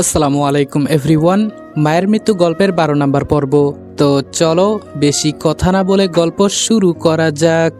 আসসালামু আলাইকুম এভরিওয়ান। মায়ের মৃত্যু গল্পের 12 নম্বর পর্ব। তো চলো বেশি কথা না বলে গল্প শুরু করা যাক।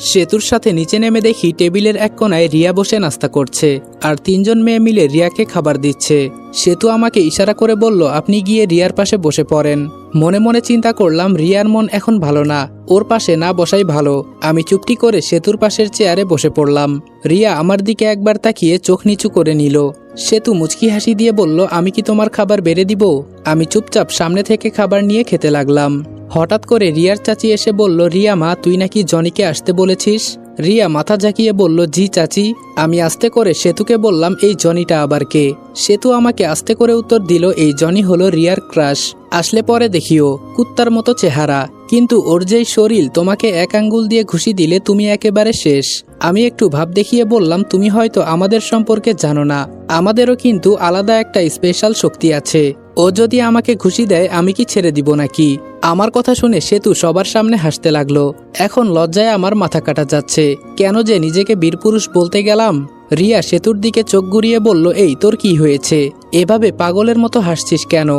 সেতুর সাথে নিচে নেমে দেখি টেবিলের এক কোনায় রিয়া বসে নাস্তা করছে আর 3জন মেয়ে মিলে রিয়াকে খাবার দিচ্ছে। সেতু আমাকে ইশারা করে বলল, আপনি গিয়ে রিয়ার পাশে বসে পড়েন। মনে মনে চিন্তা করলাম রিয়ার মন এখন ভালো না, ওর পাশে না বসাই ভালো। আমি চুপটি করে সেতুর পাশের চেয়ারে বসে পড়লাম। রিয়া আমার দিকে একবার তাকিয়ে চোখ নিচু করে নিল। সেতু মুচকি হাসি দিয়ে বলল, আমি কি তোমার খাবার বেড়ে দিব? আমি চুপচাপ সামনে থেকে খাবার নিয়ে খেতে লাগলাম। হঠাৎ করে রিয়ার চাচি এসে বলল, রিয়া মা, তুই নাকি জনিকে আসতে বলেছিস? রিয়া মাথা ঝাঁকিয়ে বলল, জি চাচি। আমি আস্তে করে সেতুকে বললাম, এই জনিটা আবার কে? সেতু আমাকে আস্তে করে উত্তর দিল, এই জনি হলো রিয়ার ক্রাশ। আসলে পরে দেখিও, কুত্তার মতো চেহারা, কিন্তু ওর যেই শরীর, তোমাকে এক আঙ্গুল দিয়ে ঘুষি দিলে তুমি একেবারে শেষ। আমি একটু ভাব দেখিয়ে বললাম, তুমি হয়তো আমাদের সম্পর্কে জানো না, আমাদেরও কিন্তু আলাদা একটা স্পেশাল শক্তি আছে। ও যদি আমাকে ঘুষি দেয় আমি কি ছেড়ে দিব নাকি? আমার কথা শুনে সেতু সবার সামনে হাসতে লাগলো। এখন লজ্জায় আমার মাথা কাটা যাচ্ছে, কেন যে নিজেকে বীরপুরুষ বলতে গেলাম। রিয়া সেতুর দিকে চোখ ঘুরিয়ে বলল, এই তোর কি হয়েছে? এভাবে পাগলের মতো হাসছিস কেন?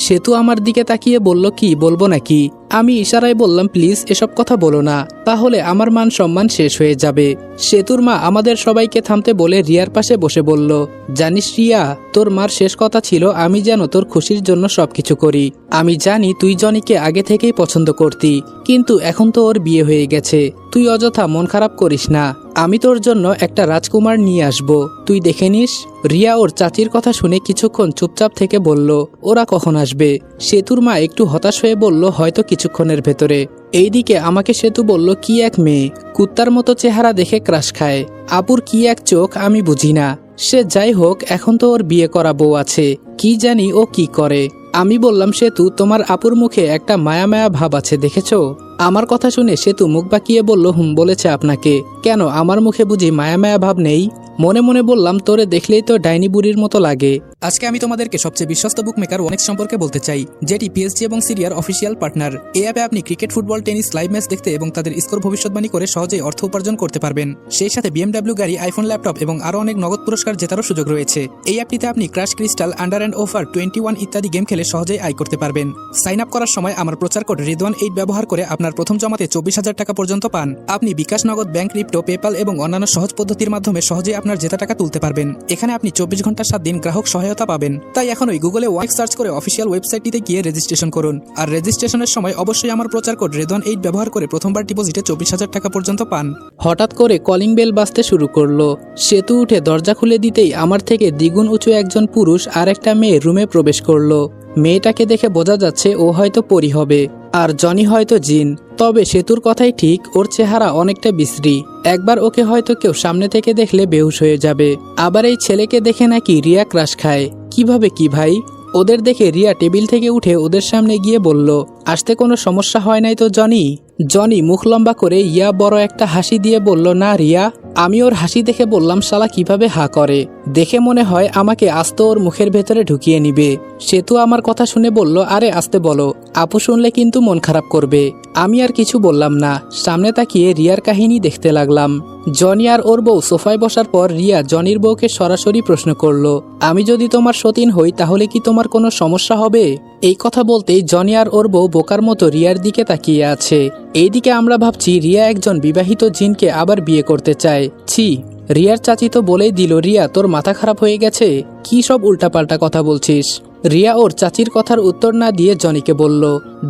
সেতু আমার দিকে তাকিয়ে বলল, কি বলবো নাকি? আমি ইশারায় বললাম, প্লিজ এসব কথা বলো না, তাহলে আমার মান সম্মান শেষ হয়ে যাবে। সেতুর মা আমাদের সবাইকে থামতে বলে রিয়ার পাশে বসে বলল, জানিস রিয়া, তোর মার শেষ কথা ছিল আমি যেন তোর খুশির জন্য সবকিছু করি। আমি জানি তুই জনিকে আগে থেকেই পছন্দ করতি, কিন্তু এখন তো ওর বিয়ে হয়ে গেছে, তুই অযথা মন খারাপ করিস না। আমি তোর জন্য একটা রাজকুমার নিয়ে আসব, তুই দেখে নিস। রিয়া ওর চাচির কথা শুনে কিছুক্ষণ চুপচাপ থেকে বলল, ওরা কখন আসবে? সেতুর মা একটু হতাশ হয়ে বলল, হয়তো কিছুক্ষণের ভেতরে। এইদিকে আমাকে সেতু বলল, কি এক মেয়ে, কুত্তার মতো চেহারা দেখে ক্রাশ খায়। আপুর কি এক চোখ আমি বুঝি না। সে যাই হোক, এখন তো ওর বিয়ে করা বউ আছে, কি জানি ও কি করে। আমি বললাম, সেতু তোমার আপুর মুখে একটা মায়া মায়া ভাব আছে, দেখেছো? আমার কথা শুনে সেতু মুখ বাঁকিয়ে বলল, বলেছে আপনাকে। কেন, আমার মুখে বুঝি মায়া মায়া ভাব নেই? মনে মনে বললাম, তোরে দেখলেই তো ডাইনি বুড়ির মতো লাগে। আজকে আমি তোমাদেরকে সবচেয়ে বিশ্বস্ত বুকমেকার ওয়ানেক্স সম্পর্কে বলতে চাই, যেটি পিএসজি এবং সিরিয়ার অফিসিয়াল পার্টনার। এই অ্যাপে আপনি cricket, football, tennis live match দেখতে এবং তাদের স্কোর ভবিষ্যৎবাণী করে সহজেই অর্থ উপার্জন করতে পারবেন। সেই সাথে BMW গাড়ি, আইফোন, ল্যাপটপ এবং আরও অনেক নগদ পুরস্কার জেতারও সুযোগ রয়েছে। এই অ্যাপটিতে আপনি crash, crystal, under and over 21 ইত্যাদি গেম খেলে সহজেই আয় করতে পারবেন। সাইন আপ করার সময় আমার প্রচার কোড রিদওয়ান8 ব্যবহার করে আপনার প্রথম জমাতে 24,000 টাকা পর্যন্ত পান। আপনি বিকাশ, নগদ, ব্যাংক, ক্রিপ্টো, পেপাল এবং অন্যান্য সহজ পদ্ধতির মাধ্যমে সহজেই আপনার জেতা টাকা তুলতে পারবেন। এখানে আপনি 24 ঘন্টা 7 দিন গ্রাহক সহায়তা পাবেন। তাই এখনই গুগলে ওয়ানেক্স সার্চ করে অফিসিয়াল ওয়েবসাইটটিতে গিয়ে রেজিস্ট্রেশন করুন। আর রেজিস্ট্রেশনের সময় অবশ্যই আমার প্রচার কোড রিদওয়ান8 ব্যবহার করে প্রথমবার ডিপোজিটে 24,000 টাকা পর্যন্ত পান। হঠাৎ করে কলিং বেল বাজতে শুরু করলো। সেতু উঠে দরজা খুলে দিতেই আমার থেকে দ্বিগুণ উঁচু একজন পুরুষ আর একটা মেয়ে রুমে প্রবেশ করলো। মেয়েটাকে দেখে বোঝা যাচ্ছে ও হয়তো পরী হবে, আর জনি হয়তো জিন। তবে সেতুর কথাই ঠিক, ওর চেহারা অনেকটা বিশ্রী। একবার ওকে হয়তো কেউ সামনে থেকে দেখলে বেহুশ হয়ে যাবে। আবার এই ছেলেকে দেখে নাকি রিয়া ক্রাশ খায়। কিভাবে কি ভাই? ওদের দেখে রিয়া টেবিল থেকে উঠে ওদের সামনে গিয়ে বলল, আসতে কোনো সমস্যা হয় নাই তো জনি? জনি মুখ লম্বা করে ইয়া বড় একটা হাসি দিয়ে বলল, না রিয়া। আমি ওর হাসি দেখে বললাম, শালা কিভাবে হা করে, দেখে মনে হয় আমাকে আস্ত ওর মুখের ভেতরে ঢুকিয়ে নিবে। সেতু আমার কথা শুনে বলল, আরে আসতে বলো, আপু শুনলে কিন্তু মন খারাপ করবে। আমি আর কিছু বললাম না, সামনে তাকিয়ে রিয়ার কাহিনী দেখতে লাগলাম। জনি আর ওর বউ সোফায় বসার পর রিয়া জনির বউকে সরাসরি প্রশ্ন করলো, আমি যদি তোমার সতীন হই তাহলে কি তোমার কোনো সমস্যা হবে? এই কথা বলতেই জনি আর ওর বউ বোকার মতো রিয়ার দিকে তাকিয়ে আছে। এইদিকে আমরা ভাবছি রিয়া একজন বিবাহিত জিনকে আবার বিয়ে করতে চায়। ছি, রিয়ার চাচি তো বলেই দিল, রিয়া তোর মাথা খারাপ হয়ে গেছে, কি সব উল্টাপাল্টা কথা বলছিস? রিয়া ওর চাচির কথার উত্তর না দিয়ে জনিকে বলল,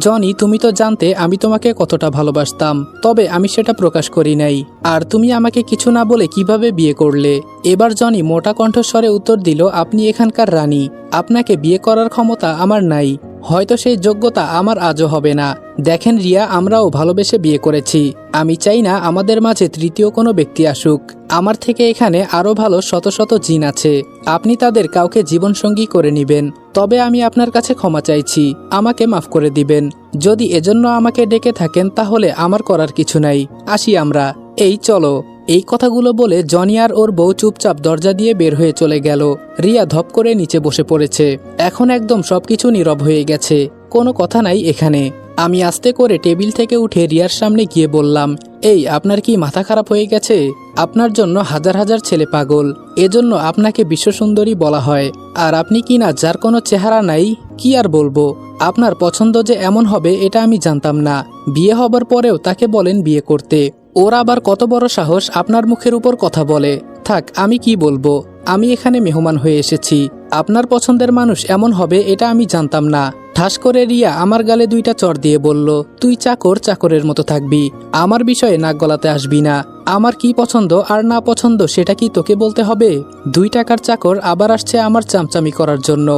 জনি তুমি তো জানতে আমি তোমাকে কতটা ভালোবাসতাম, তবে আমি সেটা প্রকাশ করি নাই। আর তুমি আমাকে কিছু না বলে কিভাবে বিয়ে করলে? এবার জনি মোটা কণ্ঠস্বরে উত্তর দিল, আপনি এখানকার রানী, আপনাকে বিয়ে করার ক্ষমতা আমার নাই, হয়তো সেই যোগ্যতা আমার আজও হবে না। দেখেন রিয়া, আমরাও ভালোবেসে বিয়ে করেছি, আমি চাই না আমাদের মাঝে তৃতীয় কোনো ব্যক্তি আসুক। আমার থেকে এখানে আরো ভালো শত শত জিন আছে, আপনি তাদের কাউকে জীবনসঙ্গী করে নেবেন। তবে আমি আপনার কাছে ক্ষমা চাইছি, আমাকে মাফ করে দিবেন। যদি এজন্য আমাকে ডেকে থাকেন তাহলে আমার করার কিছু নাই, আসি আমরা, এই চলো। এই কথাগুলো বলে জনি আর ওর বউ চুপচাপ দরজা দিয়ে বের হয়ে চলে গেল। রিয়া ধপ করে নিচে বসে পড়েছে। এখন একদম সবকিছু নীরব হয়ে গেছে, কোনো কথা নাই এখানে। আমি আস্তে করে টেবিল থেকে উঠে রিয়ার সামনে গিয়ে বললাম, এই আপনার কি মাথা খারাপ হয়ে গেছে? আপনার জন্য হাজার হাজার ছেলে পাগল, এজন্য আপনাকে বিশ্বসুন্দরী বলা হয়। আর আপনি কি না যার কোনো চেহারা নাই, কি আর বলবো। আপনার পছন্দ যে এমন হবে এটা আমি জানতাম না। বিয়ে হবার পরেও তাকে বলেন বিয়ে করতে। ওর আবার কত বড় সাহস আপনার মুখের উপর কথা বলে। থাক, আমি কি বলবো, আমি এখানে মেহমান হয়ে এসেছি। আপনার পছন্দের মানুষ এমন হবে এটা আমি জানতাম না। ঠাস করে রিয়া আমার গালে দুইটা চড় দিয়ে বলল, তুই চাকর চাকরের মতো থাকবি, আমার বিষয়ে নাক গলাতে আসবি না। আমার কি পছন্দ আর না পছন্দ সেটা কি তোকে বলতে হবে? 2 টাকার চাকর আবার আসছে আমার চামচামি করার জন্য।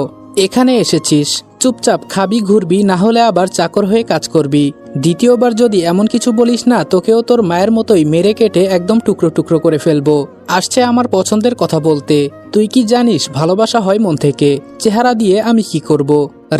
এখানে এসেছিস, চুপচাপ খাবি ঘুরবি, না হলে আবার চাকর হয়ে কাজ করবি। দ্বিতীয়বার যদি এমন কিছু বলিস না, তোকেও তোর মায়ের মতোই মেরে কেটে একদম টুকরো টুকরো করে ফেলবো। আসছে আমার পছন্দের কথা বলতে। তুই কি জানিস ভালোবাসা হয় মন থেকে? চেহারা দিয়ে আমি কি করব?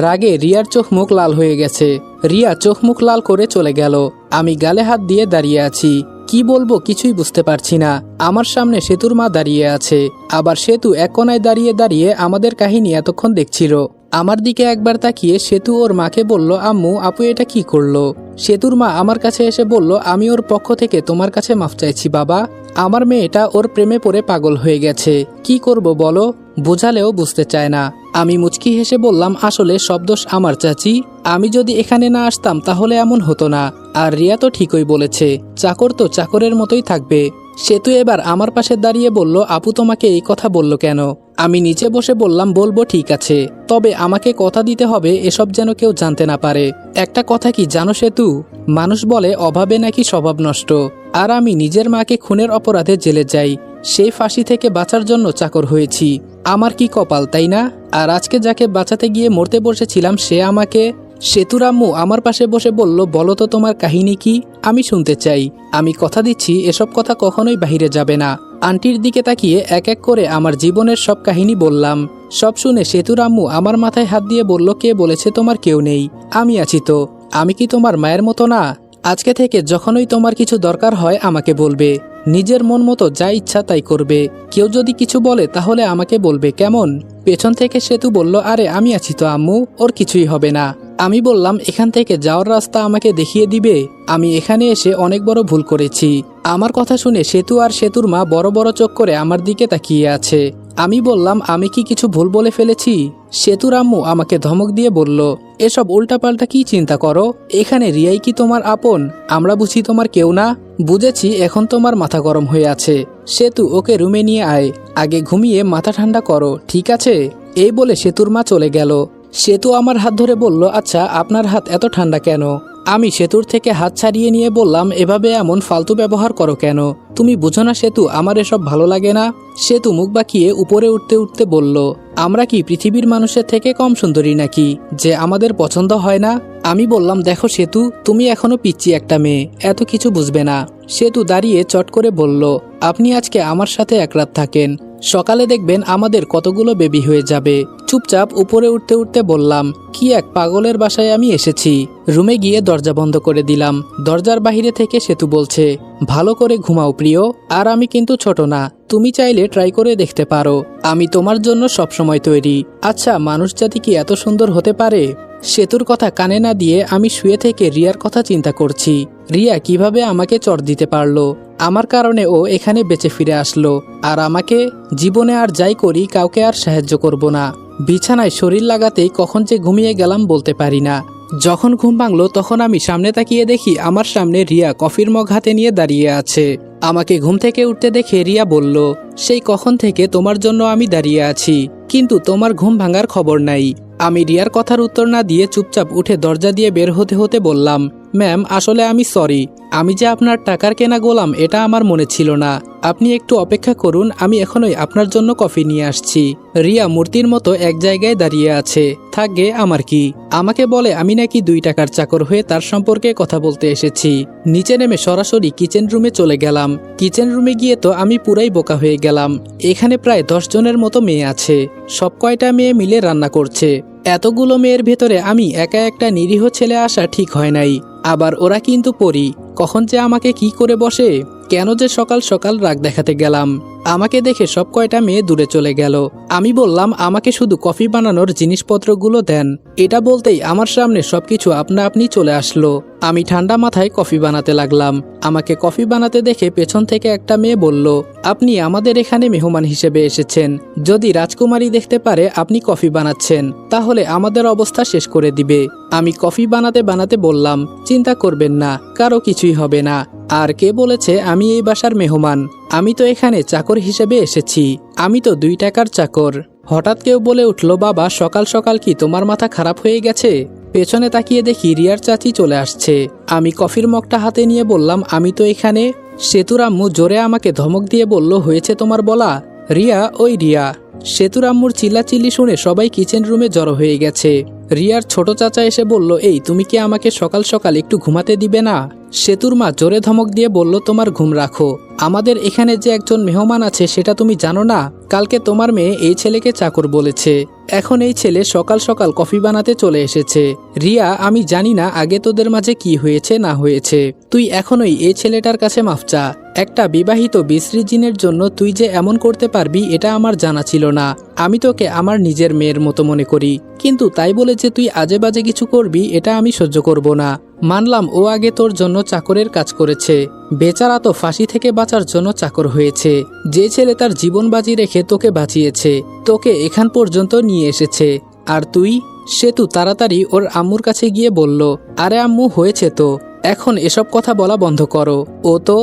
রাগে রিয়ার চোখ মুখ লাল হয়ে গেছে। রিয়া চোখ মুখ লাল করে চলে গেল। আমি গালে হাত দিয়ে দাঁড়িয়ে আছি। কি বলবো কিছুই বুঝতে পারছি না। আমার সামনে সেতুর মা দাঁড়িয়ে আছে, আবার সেতু এক কোনায় দাঁড়িয়ে দাঁড়িয়ে আমাদের কাহিনী এতক্ষণ দেখছিল। আমার দিকে একবার তাকিয়ে সেতু ওর মাকে বলল, আম্মু আপু এটা কি করলো? সেতুর মা আমার কাছে এসে বলল, আমি ওর পক্ষ থেকে তোমার কাছে মাফ চাইছি বাবা। আমার মেয়েটা ওর প্রেমে পড়ে পাগল হয়ে গেছে, কি করব বলো? বোঝালেও বুঝতে চায় না। আমি মুচকি হেসে বললাম, আসলে সব দোষ আমার চাচি। আমি যদি এখানে না আসতাম তাহলে এমন হতো না। আর রিয়া তো ঠিকই বলেছে, চাকর তো চাকরের মতোই থাকবে। সেতু এবার আমার পাশে দাঁড়িয়ে বলল, আপু তোমাকে এই কথা বলল কেন? আমি নিচে বসে বললাম, বলবো ঠিক আছে, তবে আমাকে কথা দিতে হবে এসব যেন কেউ জানতে না পারে। একটা কথা কি জানো সেতু, মানুষ বলে অভাবে নাকি স্বভাব নষ্ট। আর আমি নিজের মাকে খুনের অপরাধে জেলে যাই, সেই ফাঁসি থেকে বাঁচার জন্য চাকর হয়েছি। আমার কি কপাল, তাই না? আর আজকে যাকে বাঁচাতে গিয়ে মরতে বসেছিলাম সে আমাকে। সেতুর আম্মু আমার পাশে বসে বলল, বলো তো তোমার কাহিনী কি, আমি শুনতে চাই। আমি কথা দিচ্ছি এসব কথা কখনোই বাহিরে যাবে না। আন্টির দিকে তাকিয়ে এক এক করে আমার জীবনের সব কাহিনী বললাম। সব শুনে সেতুর আম্মু আমার মাথায় হাত দিয়ে বলল, কে বলেছে তোমার কেউ নেই? আমি আছি তো। আমি কি তোমার মায়ের মতো না? আজকে থেকে যখনই তোমার কিছু দরকার হয় আমাকে বলবে। নিজের মন মতো যা ইচ্ছা তাই করবে। কেউ যদি কিছু বলে তাহলে আমাকে বলবে, কেমন? পেছন থেকে সেতু বলল, আরে আমি আছি তো আম্মু, ওর কিছুই হবে না। আমি বললাম, এখান থেকে যাওয়ার রাস্তা আমাকে দেখিয়ে দিবে? আমি এখানে এসে অনেক বড় ভুল করেছি। আমার কথা শুনে সেতু আর সেতুর মা বড় বড় চোখ করে আমার দিকে তাকিয়ে আছে। আমি বললাম, আমি কি কিছু ভুল বলে ফেলেছি? সেতুর আম্মু আমাকে ধমক দিয়ে বলল, এসব উল্টাপাল্টা কি চিন্তা করো? এখানে রিয়াই কি তোমার আপন? আমরা বুঝি তোমার কেউ না? বুঝেছি, এখন তোমার মাথা গরম হয়ে আছে। সেতু ওকে রুমে নিয়ে আয়, আগে ঘুমিয়ে মাথা ঠান্ডা করো, ঠিক আছে? এই বলে সেতুর মা চলে গেল। সেতু আমার হাত ধরে বলল, আচ্ছা আপনার হাত এত ঠান্ডা কেন? আমি সেতুর থেকে হাত ছাড়িয়ে নিয়ে বললাম, এভাবে এমন ফালতু ব্যবহার করো কেন? তুমি বুঝো না সেতু, আমার এসব ভালো লাগে না। সেতু মুখ বাঁকিয়ে উপরে উঠতে উঠতে বলল, আমরা কি পৃথিবীর মানুষের থেকে কম সুন্দরী নাকি যে আমাদের পছন্দ হয় না? আমি বললাম, দেখো সেতু, তুমি এখনো পিচ্চি একটা মেয়ে, এত কিছু বুঝবে না। সেতু দাঁড়িয়ে চট করে বলল, আপনি আজকে আমার সাথে এক রাত থাকেন, সকালে দেখবেন আমাদের কতগুলো বেবি হয়ে যাবে। চুপচাপ উপরে উঠতে উঠতে বললাম, কি এক পাগলের বাসায় আমি এসেছি। রুমে গিয়ে দরজা বন্ধ করে দিলাম। দরজার বাহিরে থেকে সেতু বলছে, ভালো করে ঘুমাও প্রিয়, আর আমি কিন্তু ছোট না, তুমি চাইলে ট্রাই করে দেখতে পারো। আমি তোমার জন্য সবসময় তৈরি। আচ্ছা, মানুষ জাতি কি এত সুন্দর হতে পারে? সেতুর কথা কানে না দিয়ে আমি শুয়ে থেকে রিয়ার কথা চিন্তা করছি। রিয়া কিভাবে আমাকে চড় দিতে পারলো? আমার কারণে ও এখানে বেঁচে ফিরে আসলো, আর আমাকে? জীবনে আর যাই করি কাউকে আর সাহায্য করব না। বিছানায় শরীর লাগাতেই কখন যে ঘুমিয়ে গেলাম বলতে পারি না। যখন ঘুম ভাঙলো তখন আমি সামনে তাকিয়ে দেখি আমার সামনে রিয়া কফির মগ হাতে নিয়ে দাঁড়িয়ে আছে। আমাকে ঘুম থেকে উঠতে দেখে রিয়া বলল, সেই কখন থেকে তোমার জন্য আমি দাঁড়িয়ে আছি, কিন্তু তোমার ঘুম ভাঙার খবর নাই। আমি রিয়ার কথার উত্তর না দিয়ে চুপচাপ উঠে দরজা দিয়ে বের হতে হতে বললাম, ম্যাম আসলে আমি সরি, আমি যে আপনার টাকার কেনা গোলাম এটা আমার মনে ছিল না। আপনি একটু অপেক্ষা করুন, আমি এখনই আপনার জন্য কফি নিয়ে আসছি। রিয়া মূর্তির মতো এক জায়গায় দাঁড়িয়ে আছে। থাকবে আমার কি? আমাকে বলে আমি নাকি 2 টাকার চাকর হয়ে তার সম্পর্কে কথা বলতে এসেছি। নিচে নেমে সরাসরি কিচেন রুমে চলে গেলাম। কিচেন রুমে গিয়ে তো আমি পুরাই বোকা হয়ে গেলাম। এখানে প্রায় 10 জনের মতো মেয়ে আছে, সব কয়টা মেয়ে মিলে রান্না করছে। এতগুলো মেয়ের ভেতরে আমি একা একটা নিরীহ ছেলে আসা ঠিক হয় নাই। আবার ওরা কিন্তু পরি, কখন যে আমাকে কি করে বসে। কেন যে সকাল সকাল রাগ দেখাতে গেলাম। আমাকে দেখে সব কয়টা মেয়ে দূরে চলে গেল। আমি বললাম আমাকে শুধু কফি বানানোর জিনিসপত্রগুলো দেন। এটা বলতেই আমার সামনে সবকিছু আপনা আপনি চলে আসলো। আমি ঠান্ডা মাথায় কফি বানাতে লাগলাম। আমাকে কফি বানাতে দেখে পেছন থেকে একটা মেয়ে বলল, আপনি আমাদের এখানে মেহমান হিসেবে এসেছেন। যদি রাজকুমারী দেখতে পারে আপনি কফি বানাচ্ছেন তাহলে আমাদের অবস্থা শেষ করে দিবে। আমি কফি বানাতে বানাতে বললাম, চিন্তা করবেন না, কারো কিছুই হবে না। আর কে বলেছে আমি এই বাসার মেহমান? আমি তো এখানে চাকর হিসেবে এসেছি। আমি তো 2 টাকার চাকর। হঠাৎ কেউ বলে উঠল, বাবা সকাল সকাল কি তোমার মাথা খারাপ হয়ে গেছে? পেছনে তাকিয়ে দেখি রিয়ার চাচি চলে আসছে। আমি কফির মগটা হাতে নিয়ে বললাম, আমি তো এখানে। সেতুর আম্মু জোরে আমাকে ধমক দিয়ে বলল, হয়েছে তোমার বলা? রিয়া, ওই রিয়া। সেতুর আম্মুর চিল্লাচিল্লি শুনে সবাই কিচেন রুমে জড়ো হয়ে গেছে। রিয়ার ছোট চাচা এসে বলল, এই তুমি কি আমাকে সকাল সকাল একটু ঘুমাতে দিবে না? সেতুর মা জোরে ধমক দিয়ে বলল, তোমার ঘুম রাখো। আমাদের এখানে যে একজন মেহমান আছে সেটা তুমি জানো না? কালকে তোমার মেয়ে এই ছেলেকে চাকর বলেছে। এখন এই ছেলে সকাল সকাল কফি বানাতে চলে এসেছে। রিয়া, আমি জানি না আগে তোদের মাঝে কি হয়েছে না হয়েছে। তুই এখনোই এই ছেলেটার কাছে মাফ চা। একটা বিবাহিত বিশ্রী জিনের জন্য তুই যে এমন করতে পারবি এটা আমার জানা ছিল না। আমি তোকে আমার নিজের মেয়ের মতো মনে করি, কিন্তু তাই বলে যে তুই আজে বাজে কিছু করবি এটা আমি সহ্য করব না। মানলাম ও আগে তোর জন্য চাকরের কাজ করেছে, বেচারা তো ফাঁসি থেকে বাঁচার জন্য চাকর হয়েছে। যে ছেলে তার জীবন বাজি রেখে তোকে বাঁচিয়েছে, তোকে এখান পর্যন্ত নিয়ে এসেছে, আর তুই? সেতু তাড়াতাড়ি ওর আম্মুর কাছে গিয়ে বলল, আরে আম্মু হয়েছে তো, এখন এসব কথা বলা বন্ধ করো। ও তো।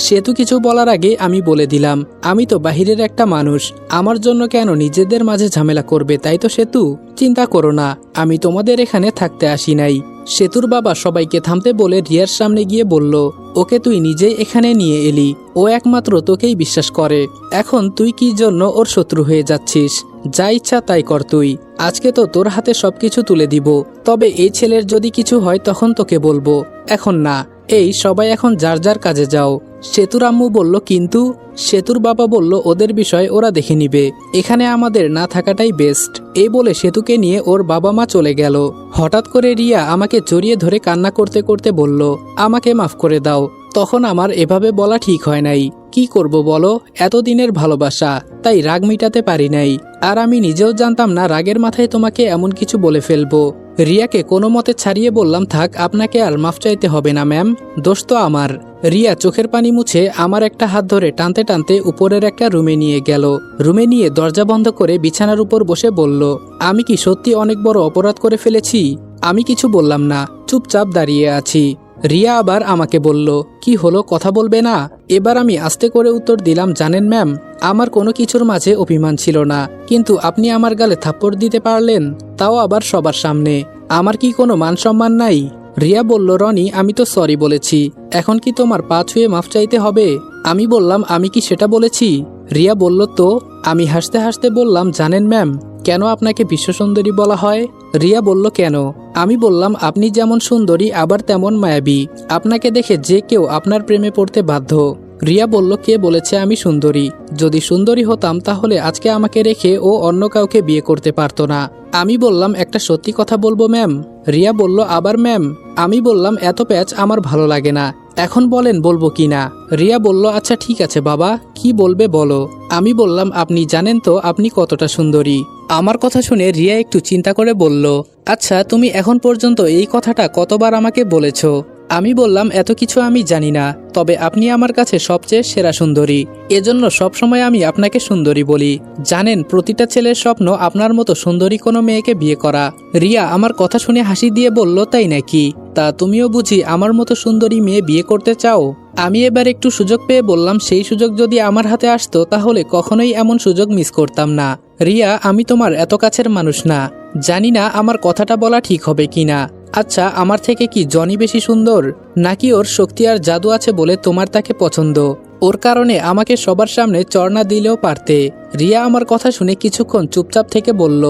সেতু কিছু বলার আগে আমি বলে দিলাম, আমি তো বাহিরের একটা মানুষ, আমার জন্য কেন নিজেদের মাঝে ঝামেলা করবে, তাই তো সেতু? চিন্তা করো না, আমি তোমাদের এখানে থাকতে আসি নাই। সেতুর বাবা সবাইকে থামতে বলে রিয়ার সামনে গিয়ে বলল, ওকে তুই নিজেই এখানে নিয়ে এলি, ও একমাত্র তোকেই বিশ্বাস করে। এখন তুই কি জন্য ওর শত্রু হয়ে যাচ্ছিস? যা ইচ্ছা তাই কর তুই। আজকে তো তোর হাতে সবকিছু তুলে দিব, তবে এই ছেলের যদি কিছু হয় তখন তোকে বলবো, এখন না। এই সবাই এখন যার যার কাজে যাও। সেতুর আম্মু বলল, কিন্তু? সেতুর বাবা বলল, ওদের বিষয় ওরা দেখে নিবে, এখানে আমাদের না থাকাটাই বেস্ট। এই বলে সেতুকে নিয়ে ওর বাবা মা চলে গেল। হঠাৎ করে রিয়া আমাকে জড়িয়ে ধরে কান্না করতে করতে বলল, আমাকে মাফ করে দাও। তখন আমার এভাবে বলা ঠিক হয় নাই। কি করব বলো, এতদিনের ভালোবাসা, তাই রাগ মিটাতে পারি নাই। আর আমি নিজেও জানতাম না রাগের মাথায় তোমাকে এমন কিছু বলে ফেলবো। রিয়াকে কোনো মতে ছাড়িয়ে বললাম, থাক, আপনাকে আর মাফ চাইতে হবে না ম্যাম, দোষ তো আমার। রিয়া চোখের পানি মুছে আমার একটা হাত ধরে টানতে টানতে উপরের একটা রুমে নিয়ে গেল। রুমে নিয়ে দরজা বন্ধ করে বিছানার উপর বসে বলল, আমি কি সত্যি অনেক বড় অপরাধ করে ফেলেছি? আমি কিছু বললাম না, চুপচাপ দাঁড়িয়ে আছি। রিয়া আবার আমাকে বলল, কি হলো, কথা বলবে না? এবার আমি আস্তে করে উত্তর দিলাম, জানেন ম্যাম, আমার কোনো কিছুর মাঝে অভিমান ছিল না, কিন্তু আপনি আমার গালে থাপ্পড় দিতে পারলেন, তাও আবার সবার সামনে। আমার কি কোনো মান সম্মান নাই? রিয়া বলল, রনি, আমি তো সরি বলেছি, এখন কি তোমার পা ছুঁয়ে মাফ চাইতে হবে? আমি বললাম, আমি কি সেটা বলেছি? রিয়া বলল, তো? আমি হাসতে হাসতে বললাম, জানেন ম্যাম, কেন আপনাকে বিশ্বসুন্দরী বলা হয়? রিয়া বলল, কেন? আমি বললাম, আপনি যেমন সুন্দরী আবার তেমন মায়াবী, আপনাকে দেখে যে কেউ আপনার প্রেমে পড়তে বাধ্য। রিয়া বলল, কে বলেছে আমি সুন্দরী? যদি সুন্দরী হতাম তাহলে আজকে আমাকে রেখে ও অন্য কাউকে বিয়ে করতে পারতো না। আমি বললাম, একটা সত্যি কথা বলবো ম্যাম? রিয়া বলল, আবার ম্যাম? আমি বললাম, এত প্যাচ আমার ভালো লাগে না, এখন বলেন বলবো কি না। রিয়া বলল, আচ্ছা ঠিক আছে বাবা, কি বলবে বলো। আমি বললাম, আপনি জানেন তো আপনি কতটা সুন্দরী? আমার কথা শুনে রিয়া একটু চিন্তা করে বলল, আচ্ছা তুমি এখন পর্যন্ত এই কথাটা কতবার আমাকে বলেছ? আমি বললাম, এত কিছু আমি জানি না, তবে আপনি আমার কাছে সবচেয়ে সেরা সুন্দরী, এজন্য সবসময় আমি আপনাকে সুন্দরী বলি। জানেন, প্রতিটা ছেলের স্বপ্ন আপনার মতো সুন্দরী কোনো মেয়েকে বিয়ে করা। রিয়া আমার কথা শুনে হাসি দিয়ে বলল, তাই নাকি? তা তুমিও বুঝি আমার মতো সুন্দরী মেয়ে বিয়ে করতে চাও? আমি এবার একটু সুযোগ পেয়ে বললাম, সেই সুযোগ যদি আমার হাতে আসতো তাহলে কখনোই এমন সুযোগ মিস করতাম না। রিয়া, আমি তোমার এত কাছের মানুষ না, জানি না আমার কথাটা বলা ঠিক হবে কিনা। আচ্ছা, আমার থেকে কি জনি বেশি সুন্দর, নাকি ওর শক্তি আর জাদু আছে বলে তোমার তাকে পছন্দ? ওর কারণে আমাকে সবার সামনে চড়না দিলেও পারতে। রিয়া আমার কথা শুনে কিছুক্ষণ চুপচাপ থেকে বলল,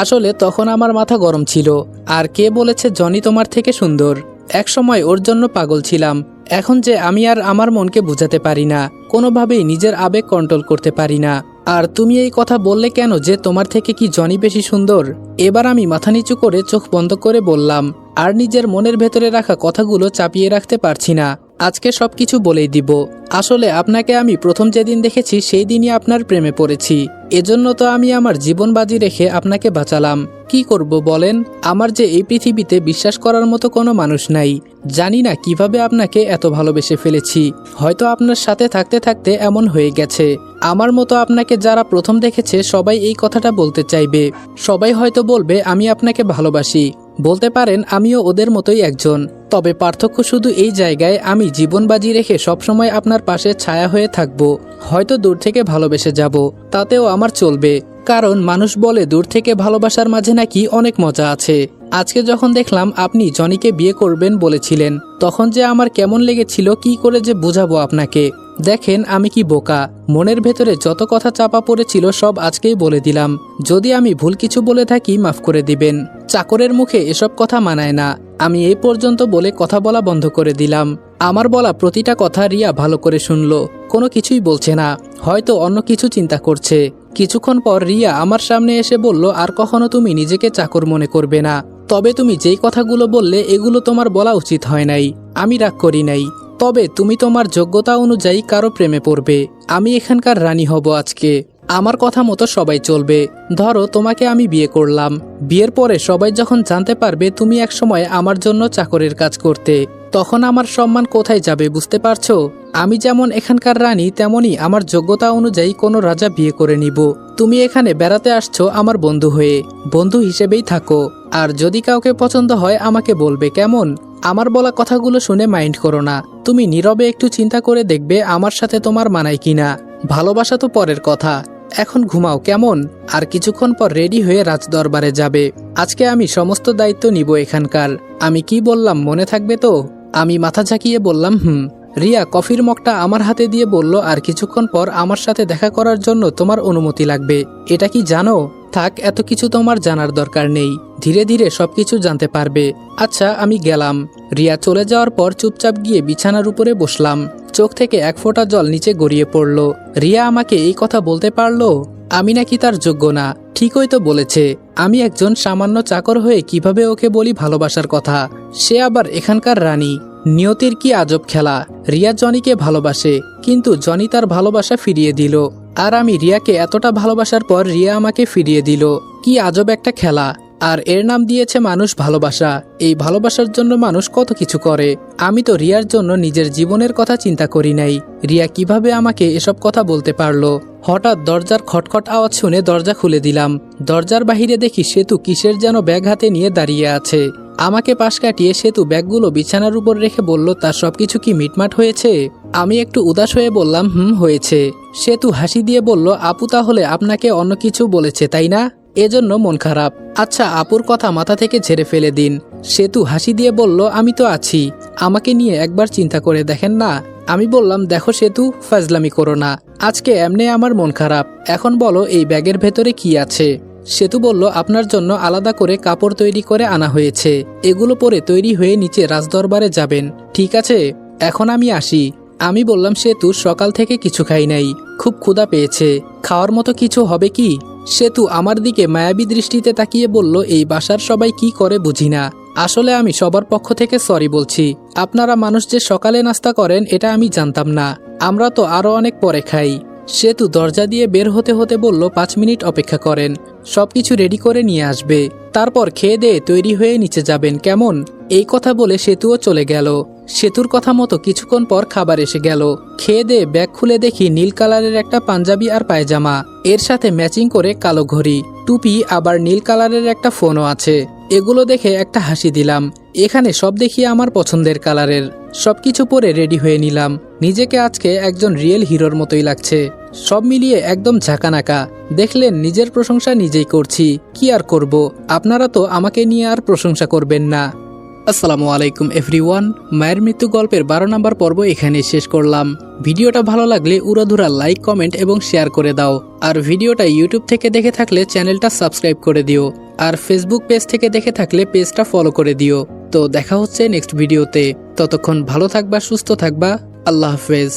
আসলে তখন আমার মাথা গরম ছিল। আর কে বলেছে জনি তোমার থেকে সুন্দর? এক সময় ওর জন্য পাগল ছিলাম, এখন যে আমি আর আমার মনকে বুঝাতে পারি না, কোনোভাবেই নিজের আবেগ কন্ট্রোল করতে পারি না। আর তুমি এই কথা বললে কেন যে তোমার থেকে কি জনি বেশি সুন্দর? এবার আমি মাথা নিচু করে চোখ বন্ধ করে বললাম, আর নিজের মনের ভেতরে রাখা কথাগুলো চাপিয়ে রাখতে পারছি না। আজকে সবকিছু বলেই দিব। আসলে আপনাকে আমি প্রথম যেদিন দেখেছি সেই দিনই আপনার প্রেমে পড়েছি। এজন্য তো আমি আমার জীবন বাজি রেখে আপনাকে বাঁচালাম। কি করব বলেন, আমার যে এই পৃথিবীতে বিশ্বাস করার মতো কোনো মানুষ নাই। জানি না কিভাবে আপনাকে এত ভালোবেসে ফেলেছি। হয়তো আপনার সাথে থাকতে থাকতে এমন হয়ে গেছে। আমার মতো আপনাকে যারা প্রথম দেখেছে সবাই এই কথাটা বলতে চাইবে। সবাই হয়তো বলবে আমি আপনাকে ভালোবাসি। বলতে পারেন আমিও ওদের মতোই একজন। তবে পার্থক্য শুধু এই জায়গায়, আমি জীবন বাজি রেখে সবসময় আপনার পাশে ছায়া হয়ে থাকব। হয়তো দূর থেকে ভালোবেসে যাব, তাতেও আমার চলবে। কারণ মানুষ বলে দূর থেকে ভালোবাসার মাঝে নাকি অনেক মজা আছে। আজকে যখন দেখলাম আপনি জনিকে বিয়ে করবেন বলেছিলেন, তখন যে আমার কেমন লেগেছিল কি করে যে বোঝাবো আপনাকে। দেখেন আমি কি বোকা, মনের ভেতরে যত কথা চাপা পড়েছিল সব আজকেই বলে দিলাম। যদি আমি ভুল কিছু বলে থাকি মাফ করে দিবেন। চাকরের মুখে এসব কথা মানায় না। আমি এই পর্যন্ত বলে কথা বলা বন্ধ করে দিলাম। আমার বলা প্রতিটা কথা রিয়া ভালো করে শুনলো, কোনো কিছুই বলছে না, হয়তো অন্য কিছু চিন্তা করছে। কিছুক্ষণ পর রিয়া আমার সামনে এসে বলল, আর কখনো তুমি নিজেকে চাকর মনে করবে না। তবে তুমি যেই কথাগুলো বললে এগুলো তোমার বলা উচিত হয় নাই। আমি রাগ করি নাই। তবে তুমি তোমার যোগ্যতা অনুযায়ী কারো প্রেমে পড়বে। আমি এখানকার রানী হব আজকে। আমার কথা মতো সবাই চলবে। ধরো তোমাকে আমি বিয়ে করলাম, বিয়ের পরে সবাই যখন জানতে পারবে তুমি একসময় আমার জন্য চাকরের কাজ করতে, তখন আমার সম্মান কোথায় যাবে বুঝতে পারছো? আমি যেমন এখানকার রানী, তেমনি আমার যোগ্যতা অনুযায়ী কোনো রাজা বিয়ে করে নিব। তুমি এখানে বেড়াতে আসছো আমার বন্ধু হয়ে, বন্ধু হিসেবেই থাকো। আর যদি কাউকে পছন্দ হয় আমাকে বলবে, কেমন? আমার বলা কথাগুলো শুনে মাইন্ড করো না। তুমি নীরবে একটু চিন্তা করে দেখবে আমার সাথে তোমার মানায় কিনা। ভালোবাসা তো পরের কথা, এখন ঘুমাও কেমন? আর কিছুক্ষণ পর রেডি হয়ে রাজদরবারে যাবে। আজকে আমি সমস্ত দায়িত্ব নিব এখানকার। আমি কি বললাম মনে থাকবে তো? আমি মাথা ঝাঁকিয়ে বললাম হুম। রিয়া কফির মগটা আমার হাতে দিয়ে বলল, আর কিছুক্ষণ পর আমার সাথে দেখা করার জন্য তোমার অনুমতি লাগবে। এটা কি জানো? থাক, এত কিছু তোমার জানার দরকার নেই। ধীরে ধীরে সবকিছু জানতে পারবে। আচ্ছা আমি গেলাম। রিয়া চলে যাওয়ার পর চুপচাপ গিয়ে বিছানার উপরে বসলাম। চোখ থেকে এক ফোঁটা জল নিচে গড়িয়ে পড়ল। রিয়া আমাকে এই কথা বলতে পারলো? আমি নাকি তার যোগ্য না? ঠিকই তো বলেছে। আমি একজন সামান্য চাকর হয়ে কিভাবে ওকে বলি ভালোবাসার কথা? সে আবার এখানকার রানী। নিয়তির কি আজব খেলা। রিয়া জনিকে ভালোবাসে, কিন্তু জনি তার ভালোবাসা ফিরিয়ে দিল। আর আমি রিয়াকে এতটা ভালোবাসার পর রিয়া আমাকে ফিরিয়ে দিল। কি আজব একটা খেলা। আর এর নাম দিয়েছে মানুষ ভালোবাসা। এই ভালোবাসার জন্য মানুষ কত কিছু করে। আমি তো রিয়ার জন্য নিজের জীবনের কথা চিন্তা করি নাই। রিয়া কিভাবে আমাকে এসব কথা বলতে পারলো? হঠাৎ দরজার খটখট আওয়াজ শুনে দরজা খুলে দিলাম। দরজার বাহিরে দেখি সেতু কিসের যেন ব্যাগ হাতে নিয়ে দাঁড়িয়ে আছে। আমাকে পাশ কাটিয়ে সেতু ব্যাগগুলো বিছানার উপর রেখে বলল, তার সবকিছু কি মিটমাট হয়েছে? আমি একটু উদাস হয়ে বললাম, হয়েছে। সেতু হাসি দিয়ে বলল, আপু তাহলে আপনাকে অন্য কিছু বলেছে তাই না? এজন্য মন খারাপ। আচ্ছা আপুর কথা মাথা থেকে ঝেড়ে ফেলে দিন। সেতু হাসি দিয়ে বলল, আমি তো আছি, আমাকে নিয়ে একবার চিন্তা করে দেখেন না। আমি বললাম, দেখো সেতু, ফাজলামি করো না। আজকে এমনি আমার মন খারাপ। এখন বলো এই ব্যাগের ভেতরে কি আছে? সেতু বলল, আপনার জন্য আলাদা করে কাপড় তৈরি করে আনা হয়েছে। এগুলো পরে তৈরি হয়ে নিচে রাজদরবারে যাবেন, ঠিক আছে? এখন আমি আসি। আমি বললাম, সেতু সকাল থেকে কিছু খাই নাই, খুব ক্ষুধা পেয়েছে, খাওয়ার মতো কিছু হবে কি? সেতু আমার দিকে মায়াবী দৃষ্টিতে তাকিয়ে বলল, এই বাসার সবাই কি করে বুঝি না। আসলে আমি সবার পক্ষ থেকে সরি বলছি। আপনারা মানুষ যে সকালে নাস্তা করেন এটা আমি জানতাম না। আমরা তো আরো অনেক পরে খাই। সেতু দরজা দিয়ে বের হতে হতে বলল, 5 মিনিট অপেক্ষা করেন, সবকিছু রেডি করে নিয়ে আসবে। তারপর খেয়ে দিয়ে তৈরি হয়ে নিচে যাবেন, কেমন? এই কথা বলে সেতুও চলে গেল। সেতুর কথা মতো কিছুক্ষণ পর খাবার এসে গেল। খেয়ে দিয়ে ব্যাগ খুলে দেখি নীল কালারের একটা পাঞ্জাবি আর পায়জামা, এর সাথে ম্যাচিং করে কালো ঘড়ি, টুপি, আবার নীল কালারের একটা ফোনও আছে। এগুলো দেখে একটা হাসি দিলাম। এখানে সব দেখি আমার পছন্দের কালারের। সবকিছু পরে রেডি হয়ে নিলাম। নিজেকে আজকে একজন রিয়েল হিরোর মতোই লাগছে। সব মিলিয়ে একদম ঝাঁকানাকা। দেখলেন, নিজের প্রশংসা নিজেই করছি। কি আর করব, আপনারা তো আমাকে নিয়ে আর প্রশংসা করবেন না। আসসালামু আলাইকুম এভরিওয়ান। মায়ের মৃত্যু গল্পের 12 নম্বর পর্ব এখানে শেষ করলাম। ভিডিওটা ভালো লাগলে উড়াধুরা লাইক, কমেন্ট এবং শেয়ার করে দাও। আর ভিডিওটা ইউটিউব থেকে দেখে থাকলে চ্যানেলটা সাবস্ক্রাইব করে দিও। আর ফেসবুক পেজ থেকে দেখে থাকলে পেজটা ফলো করে দিও। তো দেখা হচ্ছে নেক্সট ভিডিওতে। ততক্ষণ ভালো থাকবা, সুস্থ থাকবা। আল্লাহ হাফেজ।